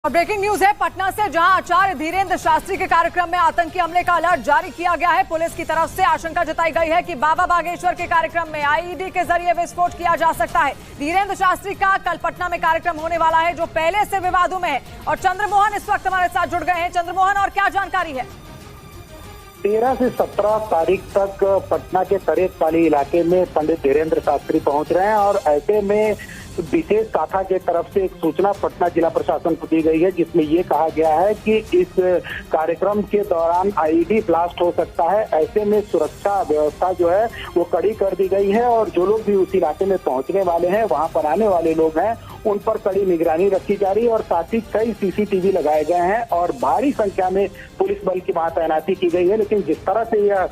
और breaking news है पटना से, जहां आचार्य धीरेन्द्र शास्त्री के कार्यक्रम में आतंकी हमले का अलर्ट जारी किया गया है। पुलिस की तरफ से आशंका जताई गई है कि बाबा बागेश्वर के कार्यक्रम में आईईडी के जरिए विस्फोट किया जा सकता है। धीरेन्द्र शास्त्री का कल पटना में कार्यक्रम होने वाला है, जो पहले से विवादों में है। और चंद्रमोहन इस वक्त हमारे साथ जुड़ गए हैं। चंद्रमोहन, और क्या जानकारी है? 13 से 17 तारीख तक पटना के तरेतपाली इलाके में पंडित धीरेन्द्र शास्त्री पहुंच रहे हैं और ऐसे में विशेष शाखा के तरफ से एक सूचना पटना जिला प्रशासन को दी गई है, जिसमें ये कहा गया है कि इस कार्यक्रम के दौरान आईईडी ब्लास्ट हो सकता है। ऐसे में सुरक्षा व्यवस्था जो है वो कड़ी कर दी गई है और जो लोग भी उस इलाके में पहुंचने वाले हैं, वहां पर आने वाले लोग हैं, उन पर कड़ी निगरानी रखी जा रही है और साथ ही कई सीसीटीवी लगाए गए हैं और भारी संख्या में पुलिस बल की वहां तैनाती की गई है। लेकिन जिस तरह से यह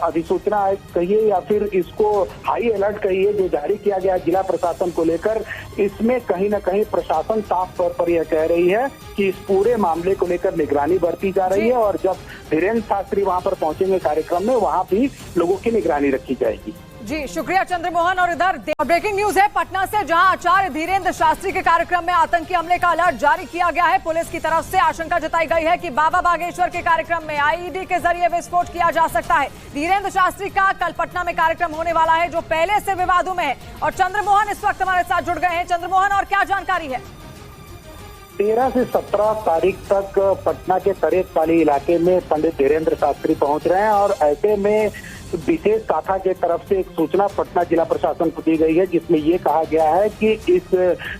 अधिसूचना कहिए या फिर इसको हाई अलर्ट कहिए जो जारी किया गया जिला प्रशासन को लेकर, इसमें कहीं ना कहीं प्रशासन साफ तौर पर यह कह रही है कि इस पूरे मामले को लेकर निगरानी बरती जा रही है और जब धीरेन्द्र शास्त्री वहां पर पहुंचेंगे कार्यक्रम में, वहां भी लोगों की निगरानी रखी जाएगी। जी शुक्रिया चंद्रमोहन। और इधर ब्रेकिंग न्यूज है पटना से, जहां आचार्य धीरेन्द्र शास्त्री के कार्यक्रम में आतंकी हमले का अलर्ट जारी किया गया है। पुलिस की तरफ से आशंका जताई गई है कि बाबा बागेश्वर के कार्यक्रम में आईईडी के जरिए विस्फोट किया जा सकता है। धीरेन्द्र शास्त्री का कल पटना में कार्यक्रम होने वाला है, जो पहले से विवादों में है। और चंद्रमोहन इस वक्त हमारे साथ जुड़ गए हैं। चंद्रमोहन, और क्या जानकारी है? 13 से 17 तारीख तक पटना के तरेतपाली इलाके में पंडित धीरेन्द्र शास्त्री पहुंच रहे हैं और ऐसे में विशेष शाखा के तरफ से एक सूचना पटना जिला प्रशासन को दी गई है, जिसमें ये कहा गया है कि इस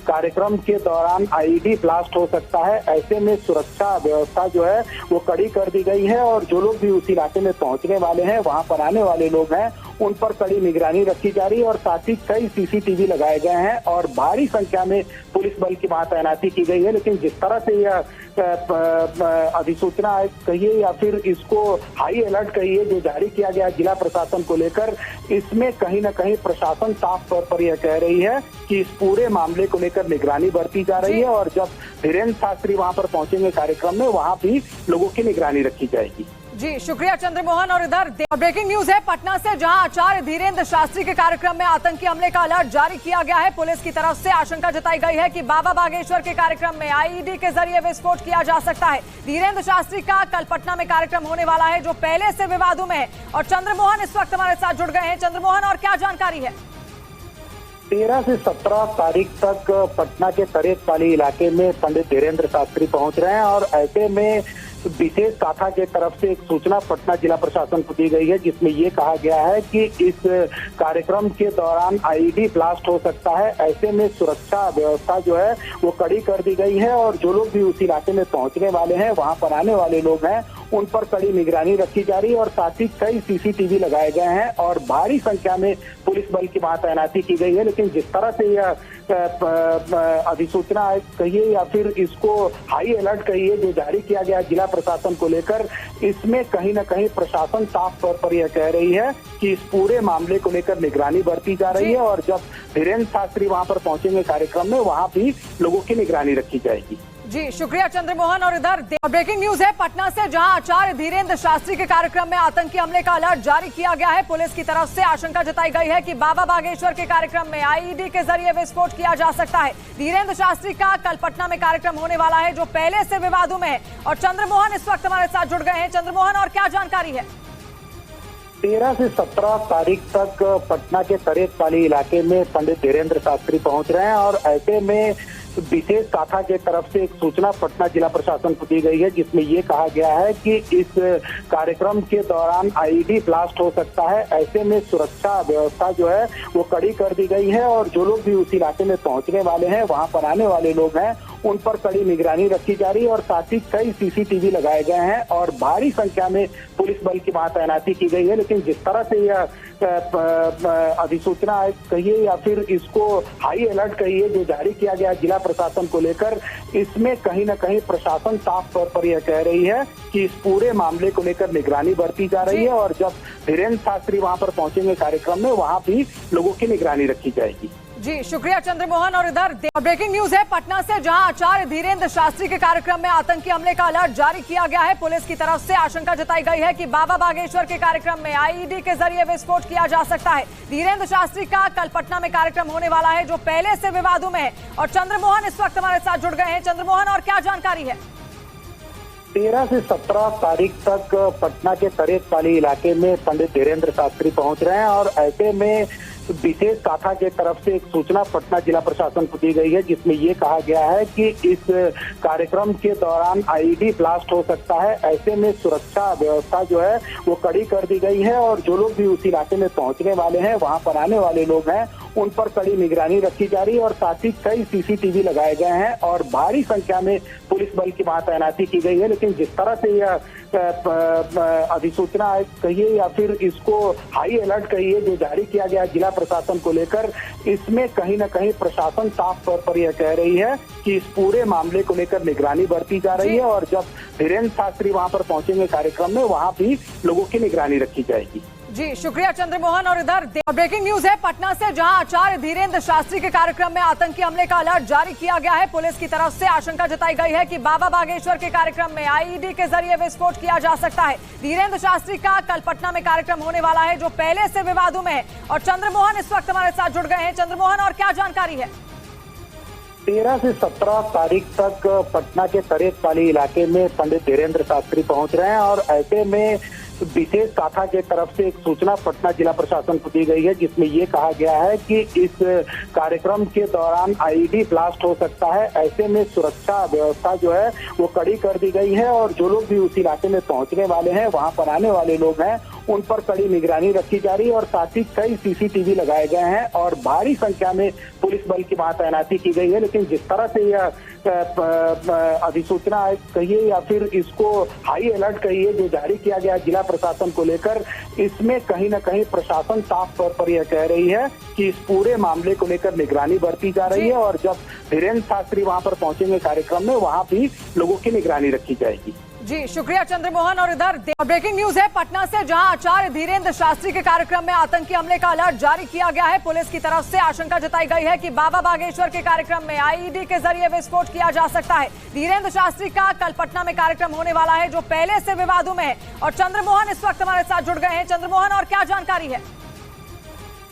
कार्यक्रम के दौरान आईईडी ब्लास्ट हो सकता है। ऐसे में सुरक्षा व्यवस्था जो है वो कड़ी कर दी गई है और जो लोग भी उस इलाके में पहुंचने वाले हैं, वहां पर आने वाले लोग हैं, उन पर कड़ी निगरानी रखी जा रही है और साथ ही कई सीसीटीवी लगाए गए हैं और भारी संख्या में पुलिस बल की वहां तैनाती की गई है। लेकिन जिस तरह से यह अधिसूचना कहिए या फिर इसको हाई अलर्ट कहिए जो जारी किया गया जिला प्रशासन को लेकर, इसमें कहीं ना कहीं प्रशासन साफ तौर पर यह कह रही है कि इस पूरे मामले को लेकर निगरानी बरती जा रही है और जब धीरेन्द्र शास्त्री वहां पर पहुंचेंगे कार्यक्रम में, वहां भी लोगों की निगरानी रखी जाएगी। जी शुक्रिया चंद्रमोहन। और इधर ब्रेकिंग न्यूज है पटना से, जहां आचार्य धीरेन्द्र शास्त्री के कार्यक्रम में आतंकी हमले का अलर्ट जारी किया गया है। पुलिस की तरफ से आशंका जताई गई है कि बाबा बागेश्वर के कार्यक्रम में आईईडी के जरिए विस्फोट किया जा सकता है। धीरेन्द्र शास्त्री का कल पटना में कार्यक्रम होने वाला है, जो पहले से विवादों में है। और चंद्रमोहन इस वक्त हमारे साथ जुड़ गए हैं। चंद्रमोहन, और क्या जानकारी है? 13 से 17 तारीख तक पटना के तरेतपाली इलाके में पंडित धीरेन्द्र शास्त्री पहुंच रहे हैं और ऐसे में विशेष शाखा के तरफ से एक सूचना पटना जिला प्रशासन को दी गई है, जिसमें ये कहा गया है कि इस कार्यक्रम के दौरान आईईडी ब्लास्ट हो सकता है। ऐसे में सुरक्षा व्यवस्था जो है वो कड़ी कर दी गई है और जो लोग भी उस इलाके में पहुंचने वाले हैं, वहां पर आने वाले लोग हैं, उन पर कड़ी निगरानी रखी जा रही है और साथ ही कई सीसीटीवी लगाए गए हैं और भारी संख्या में पुलिस बल की वहां तैनाती की गई है। लेकिन जिस तरह से यह अधिसूचना कहिए या फिर इसको हाई अलर्ट कहिए जो जारी किया गया जिला प्रशासन को लेकर, इसमें कहीं ना कहीं प्रशासन साफ तौर पर यह कह रही है कि इस पूरे मामले को लेकर निगरानी बरती जा रही है और जब धीरेन्द्र शास्त्री वहां पर पहुंचेंगे कार्यक्रम में, वहां भी लोगों की निगरानी रखी जाएगी। जी शुक्रिया चंद्रमोहन। और इधर ब्रेकिंग न्यूज है पटना से, जहां आचार्य धीरेन्द्र शास्त्री के कार्यक्रम में आतंकी हमले का अलर्ट जारी किया गया है। पुलिस की तरफ से आशंका जताई गई है कि बाबा बागेश्वर के कार्यक्रम में आईईडी के जरिए विस्फोट किया जा सकता है। धीरेन्द्र शास्त्री का कल पटना में कार्यक्रम होने वाला है, जो पहले से विवादों में है। और चंद्रमोहन इस वक्त हमारे साथ जुड़ गए हैं। चंद्रमोहन, और क्या जानकारी है? 13 से 17 तारीख तक पटना के तरेतपाली इलाके में पंडित धीरेन्द्र शास्त्री पहुंच रहे हैं और ऐसे में विशेष शाखा के तरफ से एक सूचना पटना जिला प्रशासन को दी गई है, जिसमें ये कहा गया है कि इस कार्यक्रम के दौरान आईईडी ब्लास्ट हो सकता है। ऐसे में सुरक्षा व्यवस्था जो है वो कड़ी कर दी गई है और जो लोग भी उस इलाके में पहुंचने वाले हैं, वहां पर आने वाले लोग हैं, उन पर कड़ी निगरानी रखी जा रही है और साथ ही कई सीसीटीवी लगाए गए हैं और भारी संख्या में पुलिस बल की वहां तैनाती की गई है। लेकिन जिस तरह से यह अधिसूचना कहिए या फिर इसको हाई अलर्ट कहिए जो जारी किया गया जिला प्रशासन को लेकर, इसमें कहीं ना कहीं प्रशासन साफ तौर पर यह कह रही है कि इस पूरे मामले को लेकर निगरानी बरती जा रही है और जब धीरेन्द्र शास्त्री वहां पर पहुंचेंगे कार्यक्रम में, वहां भी लोगों की निगरानी रखी जाएगी। जी शुक्रिया चंद्रमोहन। और इधर ब्रेकिंग न्यूज है पटना से, जहां आचार्य धीरेन्द्र शास्त्री के कार्यक्रम में आतंकी हमले का अलर्ट जारी किया गया है। पुलिस की तरफ से आशंका जताई गई है कि बाबा बागेश्वर के कार्यक्रम में आईईडी के जरिए विस्फोट किया जा सकता है। धीरेन्द्र शास्त्री का कल पटना में कार्यक्रम होने वाला है, जो पहले से विवादों में है। और चंद्रमोहन इस वक्त हमारे साथ जुड़ गए हैं। चंद्रमोहन, और क्या जानकारी है? 13 से 17 तारीख तक पटना के तरेतपाली इलाके में पंडित धीरेन्द्र शास्त्री पहुंच रहे हैं और ऐसे में विशेष शाखा के तरफ से एक सूचना पटना जिला प्रशासन को दी गई है, जिसमें ये कहा गया है कि इस कार्यक्रम के दौरान आईईडी ब्लास्ट हो सकता है। ऐसे में सुरक्षा व्यवस्था जो है वो कड़ी कर दी गई है और जो लोग भी उस इलाके में पहुंचने वाले हैं, वहां पर आने वाले लोग हैं, उन पर कड़ी निगरानी रखी जा रही है और साथ ही कई सीसीटीवी लगाए गए हैं और भारी संख्या में पुलिस बल की वहां तैनाती की गई है। लेकिन जिस तरह से यह अधिसूचना कहिए या फिर इसको हाई अलर्ट कहिए जो जारी किया गया जिला प्रशासन को लेकर, इसमें कहीं ना कहीं प्रशासन साफ तौर पर यह कह रही है कि इस पूरे मामले को लेकर निगरानी बरती जा रही है और जब धीरेन्द्र शास्त्री वहां पर पहुंचेंगे कार्यक्रम में, वहां भी लोगों की निगरानी रखी जाएगी। जी शुक्रिया चंद्रमोहन। और इधर ब्रेकिंग न्यूज है पटना से, जहां आचार्य धीरेन्द्र शास्त्री के कार्यक्रम में आतंकी हमले का अलर्ट जारी किया गया है। पुलिस की तरफ से आशंका जताई गई है कि बाबा बागेश्वर के कार्यक्रम में आईईडी के जरिए विस्फोट किया जा सकता है। धीरेन्द्र शास्त्री का कल पटना में कार्यक्रम होने वाला है, जो पहले से विवादों में है। और चंद्रमोहन इस वक्त हमारे साथ जुड़ गए हैं। चंद्रमोहन, और क्या जानकारी है? 13 से 17 तारीख तक पटना के तरेतपाली इलाके में पंडित धीरेन्द्र शास्त्री पहुंच रहे हैं और ऐसे में विशेष शाखा के तरफ से एक सूचना पटना जिला प्रशासन को दी गई है, जिसमें ये कहा गया है कि इस कार्यक्रम के दौरान आईईडी ब्लास्ट हो सकता है। ऐसे में सुरक्षा व्यवस्था जो है वो कड़ी कर दी गई है और जो लोग भी उस इलाके में पहुंचने वाले हैं, वहां पर आने वाले लोग हैं, उन पर कड़ी निगरानी रखी जा रही है और साथ ही कई सीसीटीवी लगाए गए हैं और भारी संख्या में पुलिस बल की वहां तैनाती की गई है। लेकिन जिस तरह से यह अधिसूचना कहिए या फिर इसको हाई अलर्ट कहिए जो जारी किया गया जिला प्रशासन को लेकर, इसमें कहीं ना कहीं प्रशासन साफ तौर पर यह कह रही है कि इस पूरे मामले को लेकर निगरानी बरती जा रही है और जब धीरेन्द्र शास्त्री वहां पर पहुंचेंगे कार्यक्रम में, वहां भी लोगों की निगरानी रखी जाएगी। जी शुक्रिया चंद्रमोहन। और इधर ब्रेकिंग न्यूज है पटना से, जहां आचार्य धीरेन्द्र शास्त्री के कार्यक्रम में आतंकी हमले का अलर्ट जारी किया गया है। पुलिस की तरफ से आशंका जताई गई है कि बाबा बागेश्वर के कार्यक्रम में आईईडी के जरिए विस्फोट किया जा सकता है। धीरेन्द्र शास्त्री का कल पटना में कार्यक्रम होने वाला है, जो पहले से विवादों में है। और चंद्रमोहन इस वक्त हमारे साथ जुड़ गए हैं। चंद्रमोहन, और क्या जानकारी है?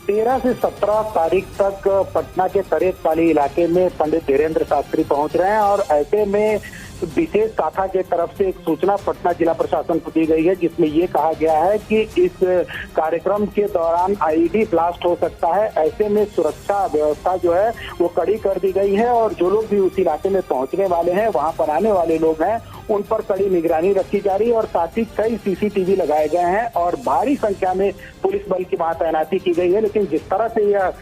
13 से 17 तारीख तक पटना के तरेतपाली इलाके में पंडित धीरेन्द्र शास्त्री पहुंच रहे हैं और ऐसे में विशेष शाखा के तरफ से एक सूचना पटना जिला प्रशासन को दी गई है, जिसमें ये कहा गया है कि इस कार्यक्रम के दौरान आईईडी ब्लास्ट हो सकता है। ऐसे में सुरक्षा व्यवस्था जो है वो कड़ी कर दी गई है और जो लोग भी उस इलाके में पहुंचने वाले हैं, वहां पर आने वाले लोग हैं, उन पर कड़ी निगरानी रखी जा रही है और साथ ही कई सीसीटीवी लगाए गए हैं और भारी संख्या में पुलिस बल की वहां तैनाती की गई है। लेकिन जिस तरह से यह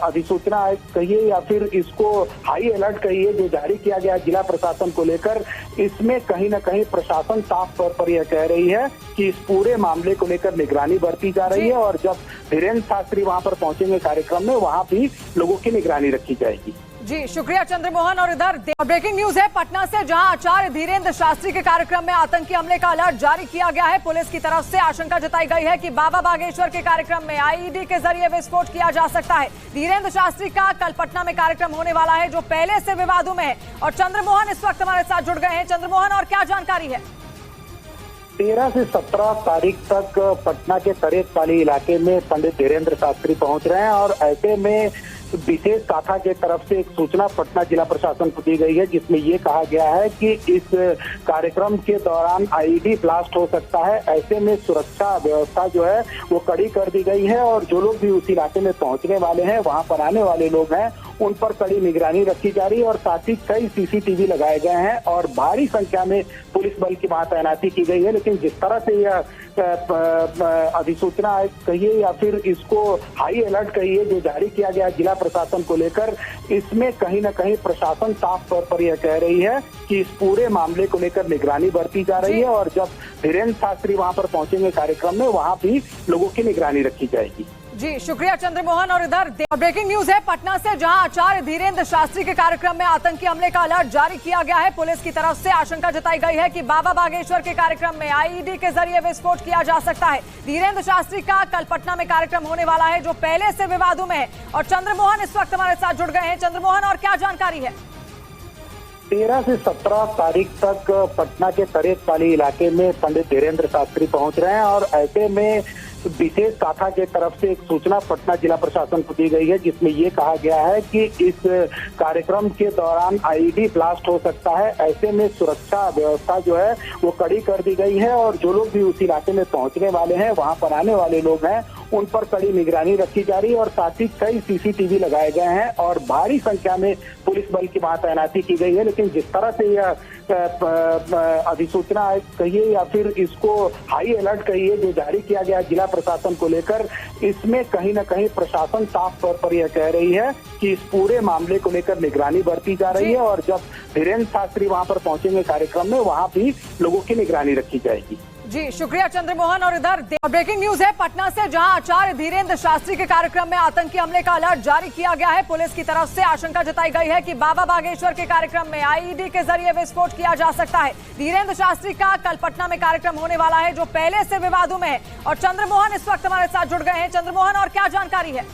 अधिसूचना कहिए या फिर इसको हाई अलर्ट कहिए जो जारी किया गया जिला प्रशासन को लेकर, इसमें कहीं ना कहीं प्रशासन साफ तौर पर यह कह रही है कि इस पूरे मामले को लेकर निगरानी बरती जा रही है और जब धीरेन्द्र शास्त्री वहां पर पहुंचेंगे कार्यक्रम में, वहां भी लोगों की निगरानी रखी जाएगी। जी शुक्रिया चंद्रमोहन। और इधर ब्रेकिंग न्यूज है पटना से, जहां आचार्य धीरेन्द्र शास्त्री के कार्यक्रम में आतंकी हमले का अलर्ट जारी किया गया है। पुलिस की तरफ से आशंका जताई गई है कि बाबा बागेश्वर के कार्यक्रम में आईईडी के जरिए विस्फोट किया जा सकता है। धीरेन्द्र शास्त्री का कल पटना में कार्यक्रम होने वाला है, जो पहले से विवादों में है। और चंद्रमोहन इस वक्त हमारे साथ जुड़ गए हैं। चंद्रमोहन, और क्या जानकारी है? 13 से 17 तारीख तक पटना के तरेतपाली इलाके में पंडित धीरेन्द्र शास्त्री पहुंच रहे हैं और ऐसे में विशेष शाखा के तरफ से एक सूचना पटना जिला प्रशासन को दी गई है, जिसमें ये कहा गया है कि इस कार्यक्रम के दौरान आईईडी ब्लास्ट हो सकता है। ऐसे में सुरक्षा व्यवस्था जो है वो कड़ी कर दी गई है और जो लोग भी उस इलाके में पहुंचने वाले हैं, वहां पर आने वाले लोग हैं, उन पर कड़ी निगरानी रखी जा रही है और साथ ही कई सीसीटीवी लगाए गए हैं और भारी संख्या में पुलिस बल की वहां तैनाती की गई है। लेकिन जिस तरह से यह अधिसूचना कहिए या फिर इसको हाई अलर्ट कहिए जो जारी किया गया जिला प्रशासन को लेकर, इसमें कहीं ना कहीं प्रशासन साफ तौर पर यह कह रही है कि इस पूरे मामले को लेकर निगरानी बरती जा रही है और जब धीरेन्द्र शास्त्री वहां पर पहुंचेंगे कार्यक्रम में, वहां भी लोगों की निगरानी रखी जाएगी। जी शुक्रिया चंद्रमोहन। और इधर ब्रेकिंग न्यूज है पटना से, जहां आचार्य धीरेन्द्र शास्त्री के कार्यक्रम में आतंकी हमले का अलर्ट जारी किया गया है। पुलिस की तरफ से आशंका जताई गई है कि बाबा बागेश्वर के कार्यक्रम में आईईडी के जरिए विस्फोट किया जा सकता है। धीरेन्द्र शास्त्री का कल पटना में कार्यक्रम होने वाला है, जो पहले से विवादों में है। और चंद्रमोहन इस वक्त हमारे साथ जुड़ गए हैं। चंद्रमोहन, और क्या जानकारी है? 13 से 17 तारीख तक पटना के तरेतपाली इलाके में पंडित धीरेन्द्र शास्त्री पहुंच रहे हैं और ऐसे में विशेष शाखा के तरफ से एक सूचना पटना जिला प्रशासन को दी गई है, जिसमें ये कहा गया है कि इस कार्यक्रम के दौरान आईईडी ब्लास्ट हो सकता है। ऐसे में सुरक्षा व्यवस्था जो है वो कड़ी कर दी गई है और जो लोग भी उस इलाके में पहुंचने वाले हैं, वहां पर आने वाले लोग हैं, उन पर कड़ी निगरानी रखी जा रही है और साथ ही कई सीसीटीवी लगाए गए हैं और भारी संख्या में पुलिस बल की वहां तैनाती की गई है। लेकिन जिस तरह से यह अधिसूचना कहिए या फिर इसको हाई अलर्ट कहिए जो जारी किया गया जिला प्रशासन को लेकर, इसमें कहीं ना कहीं प्रशासन साफ तौर पर यह कह रही है कि इस पूरे मामले को लेकर निगरानी बरती जा रही है और जब धीरेन्द्र शास्त्री वहां पर पहुंचेंगे कार्यक्रम में, वहां भी लोगों की निगरानी रखी जाएगी। जी शुक्रिया चंद्रमोहन। और इधर ब्रेकिंग न्यूज है पटना से, जहां आचार्य धीरेन्द्र शास्त्री के कार्यक्रम में आतंकी हमले का अलर्ट जारी किया गया है। पुलिस की तरफ से आशंका जताई गई है कि बाबा बागेश्वर के कार्यक्रम में आईईडी के जरिए विस्फोट किया जा सकता है। धीरेन्द्र शास्त्री का कल पटना में कार्यक्रम होने वाला है, जो पहले से विवादों में है। और चंद्रमोहन इस वक्त हमारे साथ जुड़ गए हैं। चंद्रमोहन, और क्या जानकारी है?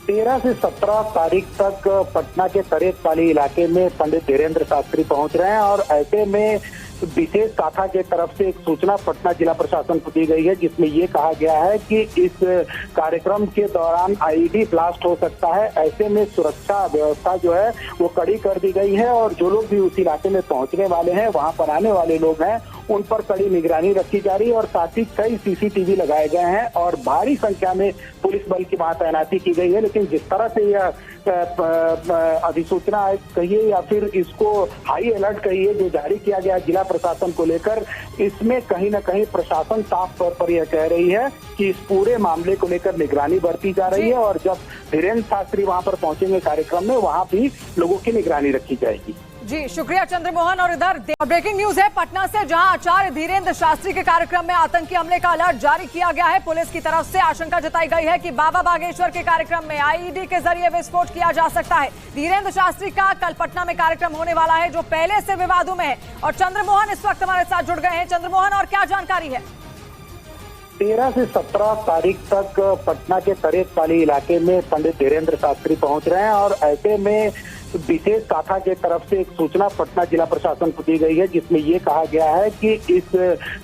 13 से 17 तारीख तक पटना के तरेतपाली इलाके में पंडित धीरेन्द्र शास्त्री पहुंच रहे हैं और ऐसे में विशेष शाखा के तरफ से एक सूचना पटना जिला प्रशासन को दी गई है, जिसमें ये कहा गया है कि इस कार्यक्रम के दौरान आईईडी ब्लास्ट हो सकता है। ऐसे में सुरक्षा व्यवस्था जो है वो कड़ी कर दी गई है और जो लोग भी उस इलाके में पहुंचने वाले हैं, वहां पर आने वाले लोग हैं, उन पर कड़ी निगरानी रखी जा रही है और साथ ही कई सीसीटीवी लगाए गए हैं और भारी संख्या में पुलिस बल की वहां तैनाती की गई है। लेकिन जिस तरह से यह अधिसूचना कहिए या फिर इसको हाई अलर्ट कहिए जो जारी किया गया जिला प्रशासन को लेकर, इसमें कहीं ना कहीं प्रशासन साफ तौर पर यह कह रही है कि इस पूरे मामले को लेकर निगरानी बरती जा रही है और जब धीरेन्द्र शास्त्री वहां पर पहुंचेंगे कार्यक्रम में, वहां भी लोगों की निगरानी रखी जाएगी। जी शुक्रिया चंद्रमोहन। और इधर ब्रेकिंग न्यूज है पटना से, जहां आचार्य धीरेन्द्र शास्त्री के कार्यक्रम में आतंकी हमले का अलर्ट जारी किया गया है। पुलिस की तरफ से आशंका जताई गई है कि बाबा बागेश्वर के कार्यक्रम में आईईडी के जरिए विस्फोट किया जा सकता है। धीरेन्द्र शास्त्री का कल पटना में कार्यक्रम होने वाला है, जो पहले से विवादों में है। और चंद्रमोहन इस वक्त हमारे साथ जुड़ गए हैं। चंद्रमोहन, और क्या जानकारी है? 13 से 17 तारीख तक पटना के तरेतपाली इलाके में पंडित धीरेन्द्र शास्त्री पहुंच रहे हैं और ऐसे में विशेष शाखा के तरफ से एक सूचना पटना जिला प्रशासन को दी गई है, जिसमें ये कहा गया है कि इस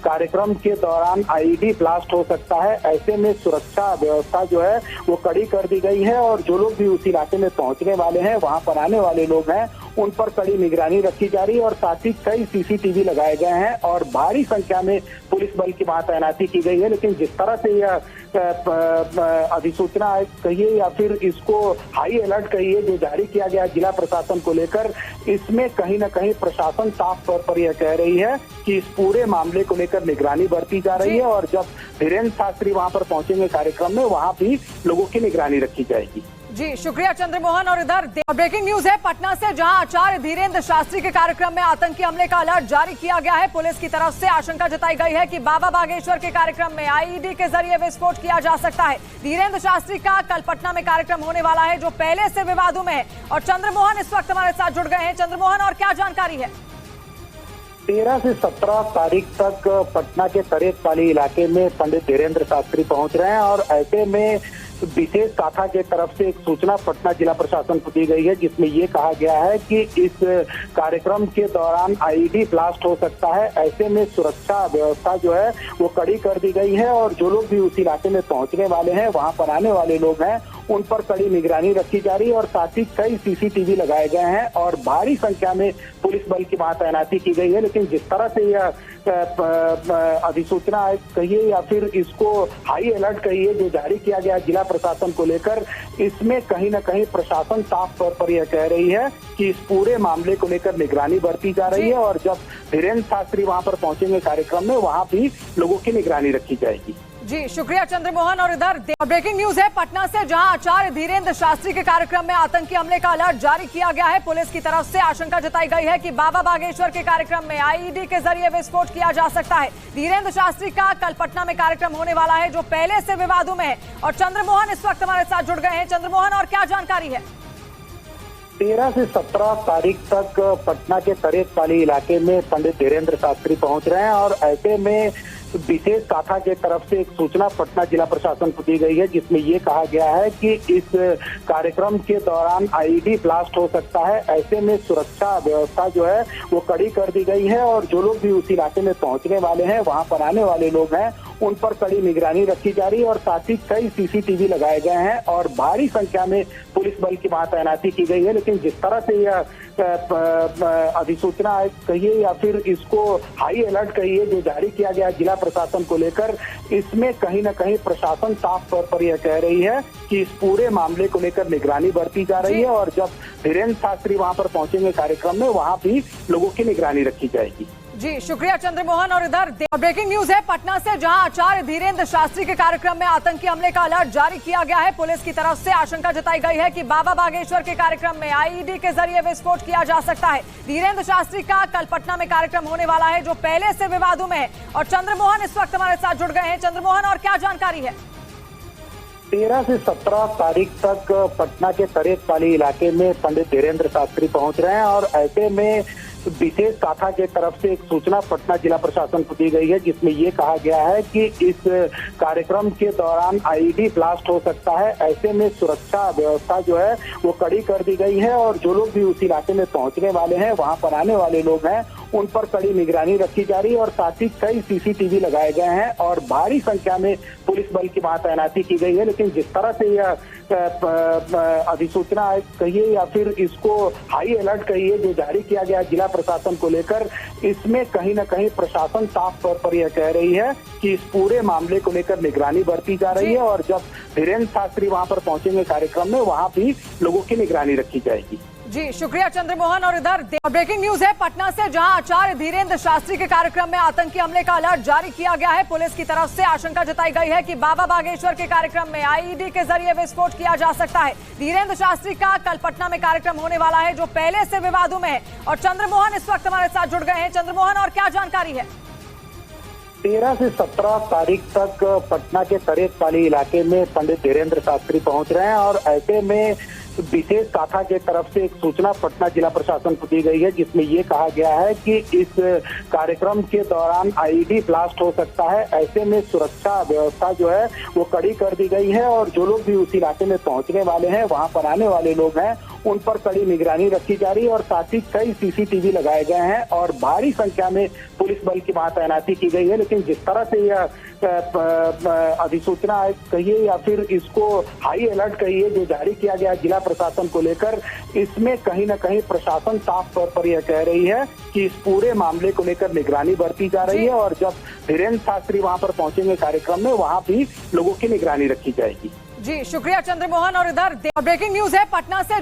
कार्यक्रम के दौरान आईईडी ब्लास्ट हो सकता है। ऐसे में सुरक्षा व्यवस्था जो है वो कड़ी कर दी गई है और जो लोग भी उस इलाके में पहुंचने वाले हैं, वहां पर आने वाले लोग हैं, उन पर कड़ी निगरानी रखी जा रही है और साथ ही कई सीसीटीवी लगाए गए हैं और भारी संख्या में पुलिस बल की वहां तैनाती की गई है। लेकिन जिस तरह से यह अधिसूचना कहिए या फिर इसको हाई अलर्ट कहिए जो जारी किया गया जिला प्रशासन को लेकर, इसमें कहीं ना कहीं प्रशासन साफ तौर पर यह कह रही है कि इस पूरे मामले को लेकर निगरानी बरती जा रही है और जब धीरेन्द्र शास्त्री वहां पर पहुंचेंगे कार्यक्रम में, वहां भी लोगों की निगरानी रखी जाएगी। जी शुक्रिया चंद्रमोहन। और इधर ब्रेकिंग न्यूज है पटना से, जहां आचार्य धीरेन्द्र शास्त्री के कार्यक्रम में आतंकी हमले का अलर्ट जारी किया गया है। पुलिस की तरफ से आशंका जताई गई है कि बाबा बागेश्वर के कार्यक्रम में आईईडी के जरिए विस्फोट किया जा सकता है। धीरेन्द्र शास्त्री का कल पटना में कार्यक्रम होने वाला है, जो पहले से विवादों में है। और चंद्रमोहन इस वक्त हमारे साथ जुड़ गए हैं। चंद्रमोहन, और क्या जानकारी है? 13 से 17 तारीख तक पटना के तरेतपाली इलाके में पंडित धीरेन्द्र शास्त्री पहुंच रहे हैं और ऐसे में विशेष शाखा के तरफ से एक सूचना पटना जिला प्रशासन को दी गई है, जिसमें ये कहा गया है कि इस कार्यक्रम के दौरान आईईडी ब्लास्ट हो सकता है। ऐसे में सुरक्षा व्यवस्था जो है वो कड़ी कर दी गई है और जो लोग भी उस इलाके में पहुंचने वाले हैं, वहां पर आने वाले लोग हैं, उन पर कड़ी निगरानी रखी जा रही है और साथ ही कई सीसीटीवी लगाए गए हैं और भारी संख्या में पुलिस बल की वहां तैनाती की गई है। लेकिन जिस तरह से यह अधिसूचना कहिए या फिर इसको हाई अलर्ट कहिए जो जारी किया गया जिला प्रशासन को लेकर, इसमें कहीं ना कहीं प्रशासन साफ तौर पर यह कह रही है कि इस पूरे मामले को लेकर निगरानी बरती जा रही है और जब धीरेन्द्र शास्त्री वहां पर पहुंचेंगे कार्यक्रम में, वहां भी लोगों की निगरानी रखी जाएगी। जी शुक्रिया चंद्रमोहन। और इधर ब्रेकिंग न्यूज है पटना से, जहां आचार्य धीरेन्द्र शास्त्री के कार्यक्रम में आतंकी हमले का अलर्ट जारी किया गया है। पुलिस की तरफ से आशंका जताई गई है कि बाबा बागेश्वर के कार्यक्रम में आईईडी के जरिए विस्फोट किया जा सकता है। धीरेन्द्र शास्त्री का कल पटना में कार्यक्रम होने वाला है, जो पहले से विवादों में है। और चंद्रमोहन इस वक्त हमारे साथ जुड़ गए हैं। चंद्रमोहन, और क्या जानकारी है? 13 से 17 तारीख तक पटना के तरेतपाली इलाके में पंडित धीरेन्द्र शास्त्री पहुंच रहे हैं और ऐसे में विशेष शाखा के तरफ से एक सूचना पटना जिला प्रशासन को दी गई है, जिसमें ये कहा गया है कि इस कार्यक्रम के दौरान आईईडी ब्लास्ट हो सकता है। ऐसे में सुरक्षा व्यवस्था जो है वो कड़ी कर दी गई है और जो लोग भी उस इलाके में पहुंचने वाले हैं, वहां पर आने वाले लोग हैं, उन पर कड़ी निगरानी रखी जा रही है और साथ ही कई सीसीटीवी लगाए गए हैं और भारी संख्या में पुलिस बल की वहां तैनाती की गई है। लेकिन जिस तरह से यह अधिसूचना कहिए या फिर इसको हाई अलर्ट कहिए जो जारी किया गया जिला प्रशासन को लेकर, इसमें कहीं ना कहीं प्रशासन साफ तौर पर यह कह रही है कि इस पूरे मामले को लेकर निगरानी बरती जा रही है और जब धीरेन्द्र शास्त्री वहां पर पहुंचेंगे कार्यक्रम में, वहां भी लोगों की निगरानी रखी जाएगी। जी शुक्रिया चंद्रमोहन। और इधर ब्रेकिंग न्यूज है पटना से, जहां आचार्य धीरेन्द्र शास्त्री के कार्यक्रम में आतंकी हमले का अलर्ट जारी किया गया है। पुलिस की तरफ से आशंका जताई गई है कि बाबा बागेश्वर के कार्यक्रम में आईईडी के जरिए विस्फोट किया जा सकता है। धीरेन्द्र शास्त्री का कल पटना में कार्यक्रम होने वाला है, जो पहले से विवादों में है। और चंद्रमोहन इस वक्त हमारे साथ जुड़ गए हैं। चंद्रमोहन, और क्या जानकारी है? 13 से 17 तारीख तक पटना के तरेतपाली इलाके में पंडित धीरेन्द्र शास्त्री पहुंच रहे हैं और ऐसे में विशेष शाखा के तरफ से एक सूचना पटना जिला प्रशासन को दी गई है, जिसमें ये कहा गया है कि इस कार्यक्रम के दौरान आईईडी ब्लास्ट हो सकता है। ऐसे में सुरक्षा व्यवस्था जो है वो कड़ी कर दी गई है और जो लोग भी उस इलाके में पहुंचने वाले हैं, वहां पर आने वाले लोग हैं, उन पर कड़ी निगरानी रखी जा रही है और साथ ही कई सीसीटीवी लगाए गए हैं और भारी संख्या में पुलिस बल की वहां तैनाती की गई है। लेकिन जिस तरह से यह अधिसूचना कहिए या फिर इसको हाई अलर्ट कहिए जो जारी किया गया जिला प्रशासन को लेकर, इसमें कहीं ना कहीं प्रशासन साफ तौर पर यह कह रही है कि इस पूरे मामले को लेकर निगरानी बरती जा रही है और जब धीरेन्द्र शास्त्री वहां पर पहुंचेंगे कार्यक्रम में, वहां भी लोगों की निगरानी रखी जाएगी। जी शुक्रिया चंद्रमोहन। और इधर ब्रेकिंग न्यूज है पटना से, जहां आचार्य धीरेन्द्र शास्त्री के कार्यक्रम में आतंकी हमले का अलर्ट जारी किया गया है। पुलिस की तरफ से आशंका जताई गई है कि बाबा बागेश्वर के कार्यक्रम में आईईडी के जरिए विस्फोट किया जा सकता है। धीरेन्द्र शास्त्री का कल पटना में कार्यक्रम होने वाला है, जो पहले से विवादों में है। और चंद्रमोहन इस वक्त हमारे साथ जुड़ गए हैं। चंद्रमोहन, और क्या जानकारी है? 13 से 17 तारीख तक पटना के तरेतपाली इलाके में पंडित धीरेन्द्र शास्त्री पहुंच रहे हैं और ऐसे में विशेष शाखा के तरफ से एक सूचना पटना जिला प्रशासन को दी गई है, जिसमें ये कहा गया है कि इस कार्यक्रम के दौरान आईईडी ब्लास्ट हो सकता है। ऐसे में सुरक्षा व्यवस्था जो है वो कड़ी कर दी गई है और जो लोग भी उस इलाके में पहुंचने वाले हैं, वहां पर आने वाले लोग हैं, उन पर कड़ी निगरानी रखी जा रही है और साथ ही कई सीसीटीवी लगाए गए हैं और भारी संख्या में पुलिस बल की वहां तैनाती की गई है। लेकिन जिस तरह से यह अधिसूचना कहिए या फिर इसको हाई अलर्ट कहिए जो जारी किया गया जिला प्रशासन को लेकर, इसमें कहीं ना कहीं प्रशासन साफ तौर पर यह कह रही है कि इस पूरे मामले को लेकर निगरानी बरती जा रही है और जब धीरेन्द्र शास्त्री वहां पर पहुंचेंगे कार्यक्रम में, वहां भी लोगों की निगरानी रखी जाएगी। जी शुक्रिया चंद्रमोहन। और इधर ब्रेकिंग न्यूज है पटना से।